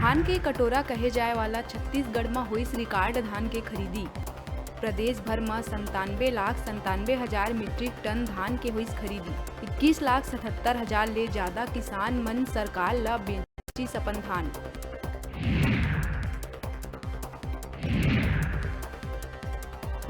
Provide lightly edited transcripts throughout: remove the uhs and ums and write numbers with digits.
धान के कटोरा कहे जाए वाला छत्तीसगढ़ में हुईस रिकॉर्ड धान के खरीदी। प्रदेश भर में 97,97,000 मीट्रिक टन धान के हुईस खरीदी। 21,77,000 ले ज्यादा किसान मन सरकार ला बेचिस अपन धान।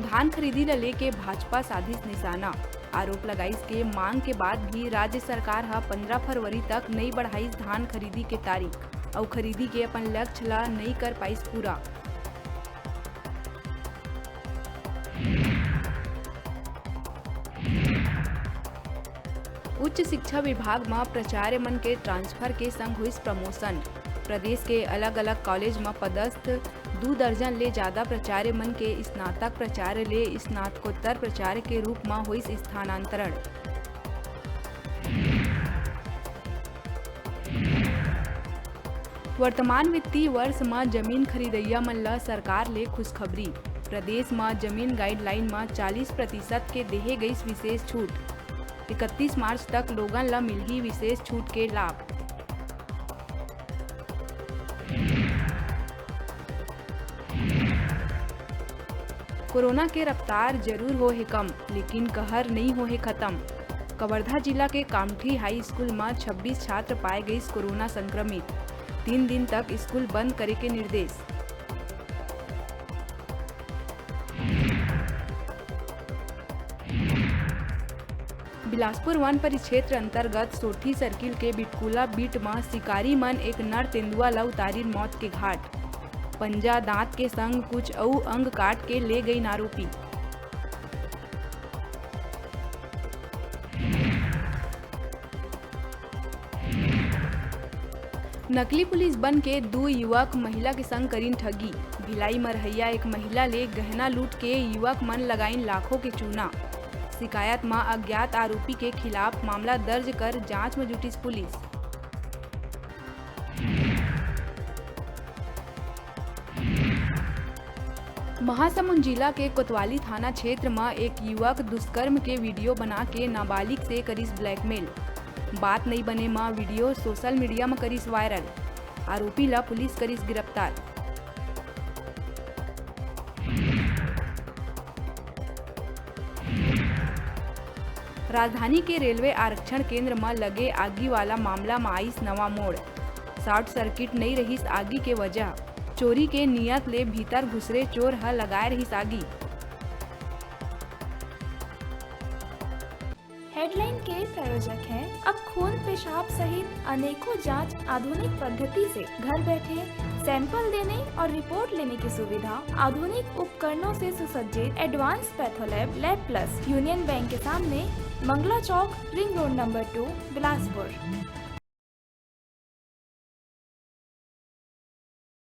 धान खरीदी ला लेके भाजपा साधिस निशाना। आरोप लगाइस के मांग के बाद भी राज्य सरकार हा 15 फरवरी तक नहीं बढ़ाइस धान खरीदी के तारीख और खरीदी के अपन लक्ष्य ला नहीं कर पाइस पूरा। उच्च शिक्षा विभाग में प्राचार्य मन के ट्रांसफर के संग हुई प्रमोशन। प्रदेश के अलग अलग कॉलेज में पदस्थ 2 दर्जन ले ज्यादा प्राचार्य मन के स्नातक प्राचार्य ले स्नातकोत्तर प्राचार्य के रूप में हुई स्थानांतरण। वर्तमान वित्तीय वर्ष में जमीन खरीदैया मन ला सरकार ले खुशखबरी। प्रदेश में जमीन गाइडलाइन में 40% के देहे गई विशेष छूट। 31 मार्च तक लोगन ला मिलही विशेष छूट के लाभ। कोरोना के रफ्तार जरूर हो है कम, लेकिन कहर नहीं हो है खत्म। कवर्धा जिला के कामठी हाई स्कूल में 26 छात्र पाए गए कोरोना संक्रमित। 3 दिन तक स्कूल बंद करे के निर्देश। बिलासपुर वन परिक्षेत्र अंतर्गत सोठी सर्किल के बिटकुला बीट में शिकारी मन एक नर तेंदुआ ला उतारी मौत के घाट। पंजा दांत के संग कुछ अउ अंग काट के ले गई आरोपी। नकली पुलिस बन के 2 युवक महिला के संग करीन ठगी। भिलाई मरहैया एक महिला ले गहना लूट के युवक मन लगाइन लाखों के चूना। शिकायत में अज्ञात आरोपी के खिलाफ मामला दर्ज कर जांच में जुटी पुलिस। महासमुंद जिला के कोतवाली थाना क्षेत्र में एक युवक दुष्कर्म के वीडियो बना के नाबालिग से करीस ब्लैकमेल। बात नहीं बने में वीडियो सोशल मीडिया में करीस वायरल। आरोपी ला पुलिस करीस गिरफ्तार। राजधानी के रेलवे आरक्षण केंद्र में लगे आगी वाला मामला में आइस नवा मोड़। शॉर्ट सर्किट नहीं रहीस आगी के वजह। चोरी के नियत ले भीतर घुसरे चोर ह लगाए रहीस आगी। हेडलाइन के प्रायोजक हैं अब खून पेशाब सहित अनेकों जांच आधुनिक पद्धति से घर बैठे सैंपल देने और रिपोर्ट लेने की सुविधा। आधुनिक उपकरणों से सुसज्जित advance patholab lab plus union bank के सामने, मंगला चौक, रिंग रोड नंबर 2, बिलासपुर।